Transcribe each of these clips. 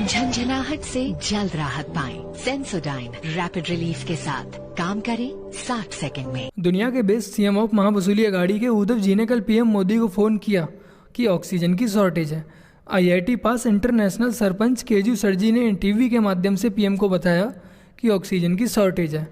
झंझनाहट से जल्द राहत पाएं। सेंसोडाइन रैपिड रिलीफ के साथ काम करे 60 सेकंड में। दुनिया के बेस्ट सीएम ऑफ महावसूली अघाड़ी के उद्धव जी ने कल पीएम मोदी को फोन किया कि ऑक्सीजन की शॉर्टेज है। आईआईटी पास इंटरनेशनल सरपंच केजू सरजी ने टीवी के माध्यम से पीएम को बताया कि ऑक्सीजन की शॉर्टेज है।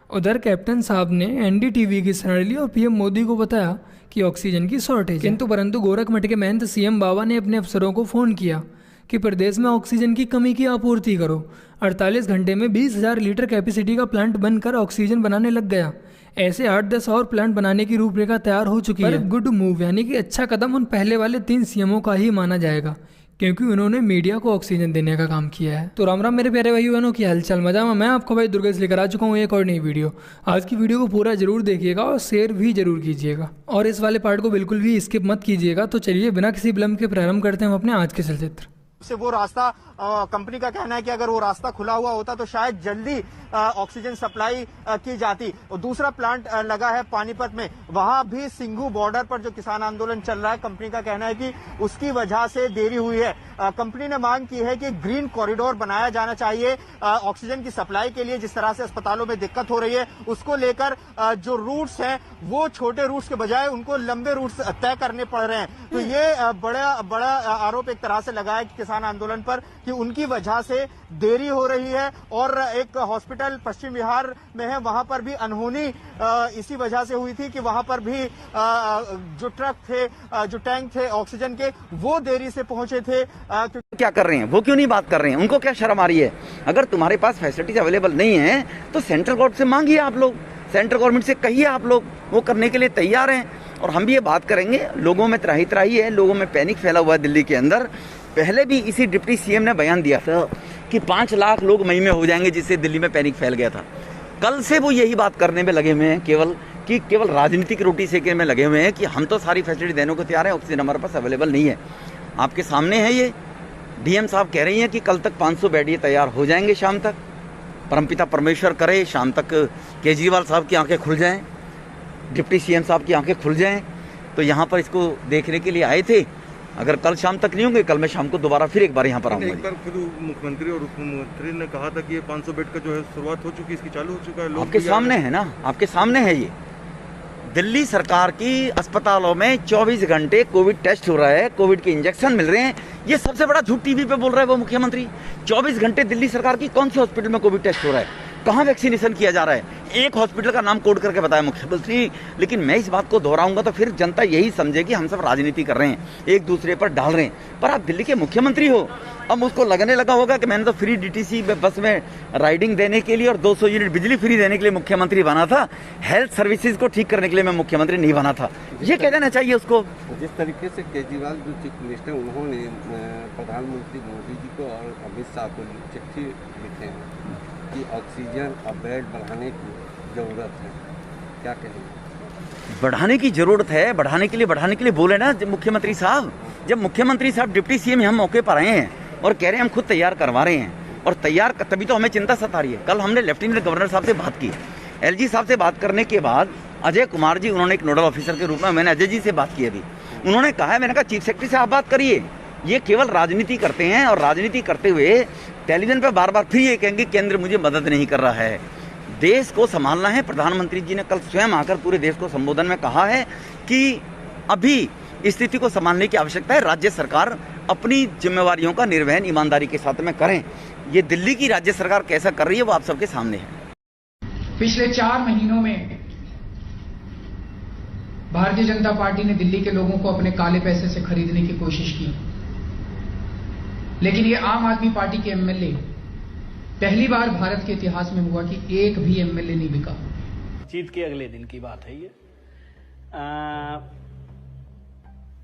उधर कैप्टन साहब ने एनडीटीवी की शरण ली और पीएम मोदी को बताया कि ऑक्सीजन की शॉर्टेज है। किंतु परंतु गोरखमठ के महंत सीएम बाबा ने अपने अफसरों को फोन किया कि प्रदेश में ऑक्सीजन की कमी की आपूर्ति करो। 48 घंटे में 20,000 लीटर कैपेसिटी का प्लांट बनकर ऑक्सीजन बनाने लग गया। ऐसे 8-10 और प्लांट बनाने की रूपरेखा तैयार हो चुकी है। गुड मूव यानी कि अच्छा कदम उन पहले वाले 3 सीएमओ का ही माना जाएगा, क्योंकि उन्होंने मीडिया को ऑक्सीजन देने का काम किया है। तो राम राम मेरे प्यारे भाई बहनों, की हालचाल मजा में। मैं आपको भाई दुर्गेश लेकर आ चुका हूँ एक और नई वीडियो। आज की वीडियो को पूरा जरूर देखिएगा और शेयर भी जरूर कीजिएगा, और इस वाले पार्ट को बिल्कुल भी स्किप मत कीजिएगा। तो चलिए बिना किसी विलंब के प्रारंभ करते हैं हम अपने आज के चलचित्र से। वो रास्ता कंपनी का कहना है कि अगर वो रास्ता खुला हुआ होता तो शायद जल्दी ऑक्सीजन सप्लाई की जाती। और दूसरा प्लांट लगा है पानीपत में, वहां भी सिंघू बॉर्डर पर जो किसान आंदोलन चल रहा है, कंपनी का कहना है कि उसकी वजह से देरी हुई है। कंपनी ने मांग की है कि ग्रीन कॉरिडोर बनाया जाना चाहिए ऑक्सीजन की सप्लाई के लिए। जिस तरह से अस्पतालों में दिक्कत हो रही है, उसको लेकर जो रूट्स हैं वो छोटे रूट्स के बजाय उनको लंबे रूट्स तय करने पड़ रहे हैं। तो ये बड़ा आरोप एक तरह से लगा है कि किसान आंदोलन पर कि उनकी वजह से देरी हो रही है। और एक हॉस्पिटल पश्चिम बिहार में है, वहां पर भी अनहोनी इसी वजह से हुई थी कि वहां पर भी जो ट्रक थे, जो टैंक थे ऑक्सीजन के, वो देरी से पहुंचे थे। क्या कर रहे हैं वो, क्यों नहीं बात कर रहे हैं? उनको क्या शर्म आ रही है? अगर तुम्हारे पास फैसिलिटीज अवेलेबल नहीं है तो सेंट्रल गवर्नमेंट से मांगिए। आप लोग सेंट्रल गवर्नमेंट से कहिए, आप लोग वो करने के लिए तैयार हैं। और हम भी ये बात करेंगे। लोगों में त्राही त्राही है, लोगों में पैनिक फैला हुआ है दिल्ली के अंदर। पहले भी इसी डिप्टी सीएम ने बयान दिया था कि 5 लाख लोग मई में हो जाएंगे, जिससे दिल्ली में पैनिक फैल गया था। कल से वो यही बात करने में लगे हुए हैं, केवल राजनीतिक रोटी सेकने में लगे हुए हैं कि हम तो सारी फैसिलिटी देने को तैयार है, ऑक्सीजन हमारे पास अवेलेबल नहीं है। आपके सामने है ये डीएम साहब कह रही हैं कि कल तक 500 बेड ये तैयार हो जाएंगे शाम तक। परमपिता परमेश्वर करे शाम तक केजरीवाल साहब की आंखें खुल जाएं, डिप्टी सीएम साहब की आंखें खुल जाएं। तो यहाँ पर इसको देखने के लिए आए थे। अगर कल शाम तक नहीं होंगे, कल मैं शाम को दोबारा फिर एक बार यहाँ पर आऊंगा। एक बार खुद मुख्यमंत्री और उप मुख्यमंत्री ने कहा था कि ये 500 बेड का जो है शुरुआत हो चुकी है, इसकी चालू हो चुका है। आपके सामने है ना, आपके सामने है ये। दिल्ली सरकार की अस्पतालों में 24 घंटे कोविड टेस्ट हो रहा है, कोविड के इंजेक्शन मिल रहे हैं। ये सबसे बड़ा झूठ टीवी पे बोल रहा है वो मुख्यमंत्री। 24 घंटे दिल्ली सरकार की कौन से हॉस्पिटल में कोविड टेस्ट हो रहा है? कहाँ वैक्सीनेशन किया जा रहा है? एक हॉस्पिटल का नाम कोड करके बताया मुख्यमंत्री। लेकिन मैं इस बात को दोहराऊंगा तो फिर जनता यही समझे कि हम सब राजनीति कर रहे हैं, एक दूसरे पर डाल रहे हैं। पर आप दिल्ली के मुख्यमंत्री हो। अब उसको लगने लगा होगा कि मैंने तो फ्री डीटीसी बस में राइडिंग देने के लिए और 200 यूनिट बिजली फ्री देने के लिए मुख्यमंत्री बना था, हेल्थ सर्विसेज को ठीक करने के लिए मैं मुख्यमंत्री नहीं बना था। ये कह देना चाहिए उसको। जिस तरीके से केजरीवाल जो चीफ मिनिस्टर, उन्होंने प्रधानमंत्री मोदी जी को और अमित शाह को चिट्ठी लिखे हैं कि ऑक्सीजन और बेड बढ़ाने की जरूरत है, क्या कहेंगे? बढ़ाने की जरूरत है, बढ़ाने के लिए बोले ना मुख्यमंत्री साहब। जब मुख्यमंत्री साहब डिप्टी सीएम हम मौके पर आए हैं और कह रहे हैं हम खुद तैयार करवा रहे हैं, और तैयार तभी तो हमें चिंता सता रही है। कल हमने लेफ्टिनेंट गवर्नर साहब से बात की, एलजी साहब से बात करने के बाद अजय कुमार जी, उन्होंने एक नोडल ऑफिसर के रूप में, मैंने अजय जी से बात की अभी। उन्होंने कहा है, मैंने कहा चीफ सेक्रेटरी से आप बात करिए। ये केवल राजनीति करते हैं, और राजनीति करते हुए टेलीविजन पर बार बार फिर ये कहेंगे केंद्र मुझे मदद नहीं कर रहा है। देश को संभालना है। प्रधानमंत्री जी ने कल स्वयं आकर पूरे देश को संबोधन में कहा है कि अभी स्थिति को संभालने की आवश्यकता है, राज्य सरकार अपनी जिम्मेवारियों का निर्वहन ईमानदारी के साथ में करें। ये दिल्ली की राज्य सरकार कैसा कर रही है वो आप सबके सामने है। पिछले 4 महीनों में भारतीय जनता पार्टी ने दिल्ली के लोगों को अपने काले पैसे से खरीदने की कोशिश की, लेकिन ये आम आदमी पार्टी के एमएलए, पहली बार भारत के इतिहास में हुआ कि एक भी एमएलए नहीं बिका। जीत के अगले दिन की बात है ये।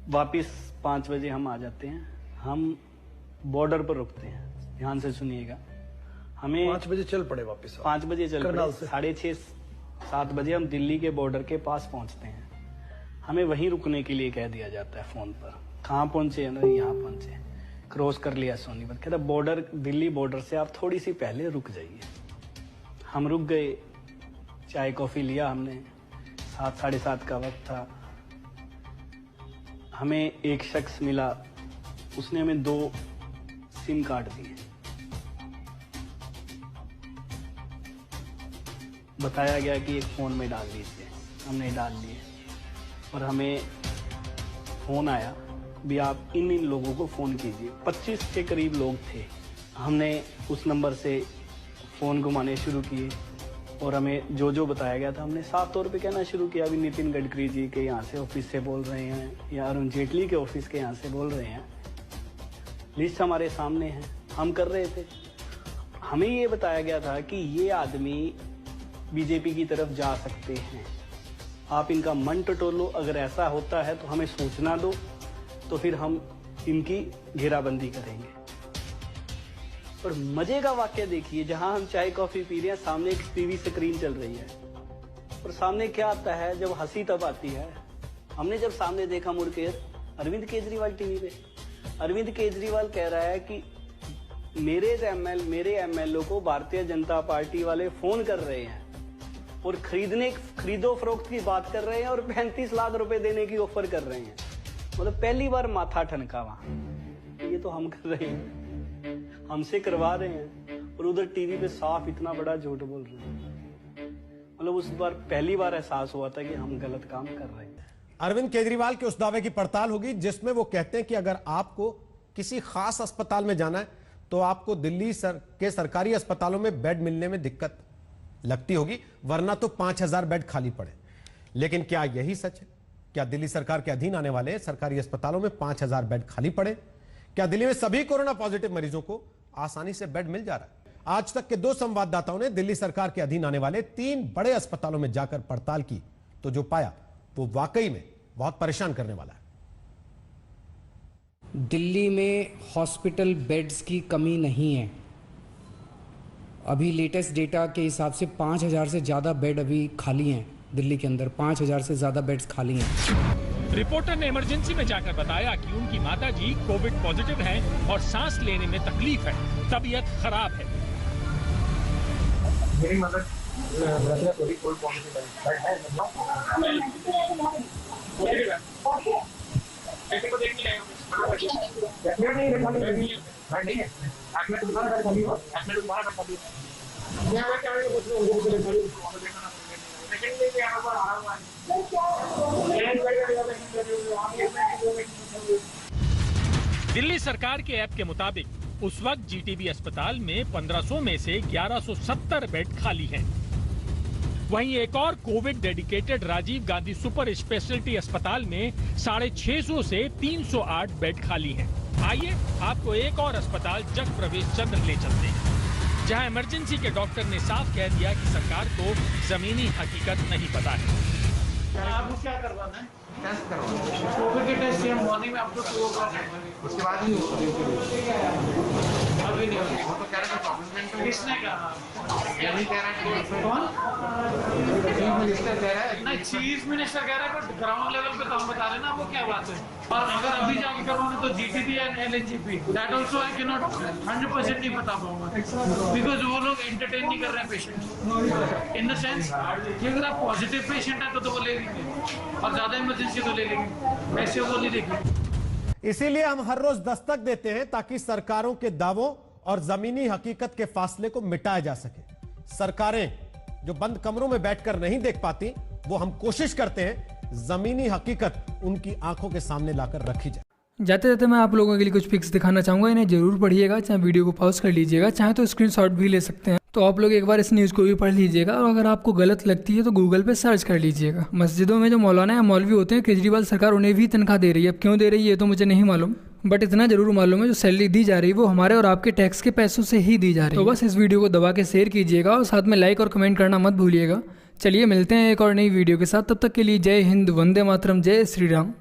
वापिस 5 बजे हम आ जाते हैं। हम बॉर्डर पर रुकते हैं, ध्यान से सुनिएगा। हमें 5 बजे चल पड़े वापस। 5 बजे चल पड़े, 6:30-7 बजे हम दिल्ली के बॉर्डर के पास पहुंचते हैं। हमें वहीं रुकने के लिए कह दिया जाता है फोन पर। कहाँ पहुंचे? यहाँ पहुंचे, क्रॉस कर लिया सोनीपत। कहता बॉर्डर, दिल्ली बॉर्डर से आप थोड़ी सी पहले रुक जाइए। हम रुक गए, चाय कॉफी लिया हमने। 7-7:30 का वक्त था। हमें एक शख्स मिला, उसने हमें 2 सिम कार्ड दिए। बताया गया कि एक फ़ोन में डाल दीजिए, हमने डाल लिए और हमें फ़ोन आया भी आप इन लोगों को फ़ोन कीजिए। 25 के करीब लोग थे। हमने उस नंबर से फ़ोन घुमाने शुरू किए और हमें जो जो बताया गया था हमने साफ तौर पे कहना शुरू किया। अभी नितिन गडकरी जी के यहाँ से ऑफिस से बोल रहे हैं या अरुण जेटली के ऑफिस के यहाँ से बोल रहे हैं। लिस्ट हमारे सामने है, हम कर रहे थे। हमें ये बताया गया था कि ये आदमी बीजेपी की तरफ जा सकते हैं, आप इनका मन टटोलो, अगर ऐसा होता है तो हमें सूचना दो, तो फिर हम इनकी घेराबंदी करेंगे। और मजे का वाक्य देखिए, जहां हम चाय कॉफी पी रहे हैं सामने एक टीवी स्क्रीन चल रही है और सामने क्या आता है, जब हंसी तब आती है। हमने जब सामने देखा मुड़ के अरविंद केजरीवाल टीवी पे, अरविंद केजरीवाल कह रहा है कि मेरे एमएलए को भारतीय जनता पार्टी वाले फोन कर रहे हैं और खरीदो फरोख्त की बात कर रहे हैं और 35 लाख रुपए देने की ऑफर कर रहे हैं। मतलब पहली बार माथा ठनका वहां, ये तो हम कर रहे हैं, हमसे करवा रहे हैं और उधर टीवी पे साफ इतना बड़ा झूठ बोल रहे हैं। मतलब उस बार पहली बार एहसास हुआ था कि हम गलत काम कर रहे हैं। अरविंद केजरीवाल के उस दावे की पड़ताल होगी जिसमें वो कहते हैं कि अगर आपको किसी खास अस्पताल में जाना है तो आपको दिल्ली के सरकारी अस्पतालों में बेड मिलने में दिक्कत लगती होगी, वरना तो 5000 बेड खाली पड़े। लेकिन क्या यही सच है? क्या दिल्ली सरकार के अधीन आने वाले सरकारी अस्पतालों में 5000 बेड खाली पड़े? क्या दिल्ली में सभी कोरोना पॉजिटिव मरीजों को आसानी से बेड मिल जा रहा है? आज तक के 2 संवाददाताओं ने दिल्ली सरकार के अधीन आने वाले 3 बड़े अस्पतालों में जाकर पड़ताल की, तो जो पाया वो वाकई में बहुत परेशान करने वाला है। दिल्ली में हॉस्पिटल बेड्स की कमी नहीं है। अभी लेटेस्ट डेटा के हिसाब से 5000 से ज़्यादा बेड अभी खाली हैं दिल्ली के अंदर, 5000 से ज़्यादा बेड्स खाली हैं। रिपोर्टर ने इमरजेंसी में जाकर बताया कि उनकी माताजी कोविड पॉजिटिव हैं और सांस लेने में तकलीफ है, तबीयत खराब है। मेरी मदर कोविड पॉजिटिव है। ऐसे को देखने आए दिल्ली सरकार के ऐप के मुताबिक उस वक्त जीटीबी अस्पताल में 1500 में से 1170 बेड खाली हैं। वहीं एक और Covid dedicated Rajiv Gandhi super speciality अस्पताल में 650 से 308 बेड खाली हैं। आइए आपको एक और अस्पताल जग प्रवेश चंद्र ले चलते हैं, जहां इमरजेंसी के डॉक्टर ने साफ कह दिया कि सरकार को जमीनी हकीकत नहीं पता है। आपको क्या करवाना है? टेस्ट करवाना है। कोविड के टेस्ट से मॉर्निंग में आपको शुरू होगा, उसके बाद ही अभी नहीं होगी। वो तो कह रहे हैं किसने कहा? यही कह रहा है। कौन? चीफ मिनिस्टर कह रहा है। नहीं, चीफ मिनिस्टर कह रहा है, पर ग्राउंड लेवल पे तो हम बता रहे हैं ना वो क्या बात है। और अगर अभी जाके करवाना तो GTB and LNGP, that also I can not 100% नहीं बता पाऊंगा, बिकॉज वो लोग एंटरटेन नहीं कर रहे हैं पेशेंट। इन द सेंस कि अगर आप पॉजिटिव पेशेंट है तो वो ले लेंगे और ज्यादा इमरजेंसी तो ले लेंगे, वैसे वो नहीं देखेंगे। इसीलिए हम हर रोज दस्तक देते हैं ताकि सरकारों के दावों और जमीनी हकीकत के फासले को मिटाया जा सके। सरकारें जो बंद कमरों में बैठकर नहीं देख पाती, वो हम कोशिश करते हैं जमीनी हकीकत उनकी आंखों के सामने लाकर रखी जाए। जाते जाते मैं आप लोगों के लिए कुछ पिक्स दिखाना चाहूँगा, इन्हें जरूर पढ़िएगा, चाहे वीडियो को पॉज कर लीजिएगा, चाहे तो स्क्रीनशॉट भी ले सकते हैं। तो आप लोग एक बार इस न्यूज़ को भी पढ़ लीजिएगा और अगर आपको गलत लगती है तो गूगल पे सर्च कर लीजिएगा। मस्जिदों में जो मौलाना या मौलवी होते हैं, केजरीवाल सरकार उन्हें भी तनख्वाह दे रही है। अब क्यों दे रही है तो मुझे नहीं मालूम, बट इतना जरूर मालूम है जो सैलरी दी जा रही है वो हमारे और आपके टैक्स के पैसों से ही दी जा रही है। तो बस इस वीडियो को दबा के शेयर कीजिएगा और साथ में लाइक और कमेंट करना मत भूलिएगा। चलिए मिलते हैं एक और नई वीडियो के साथ, तब तक के लिए जय हिंद, वंदे मातरम, जय श्री राम।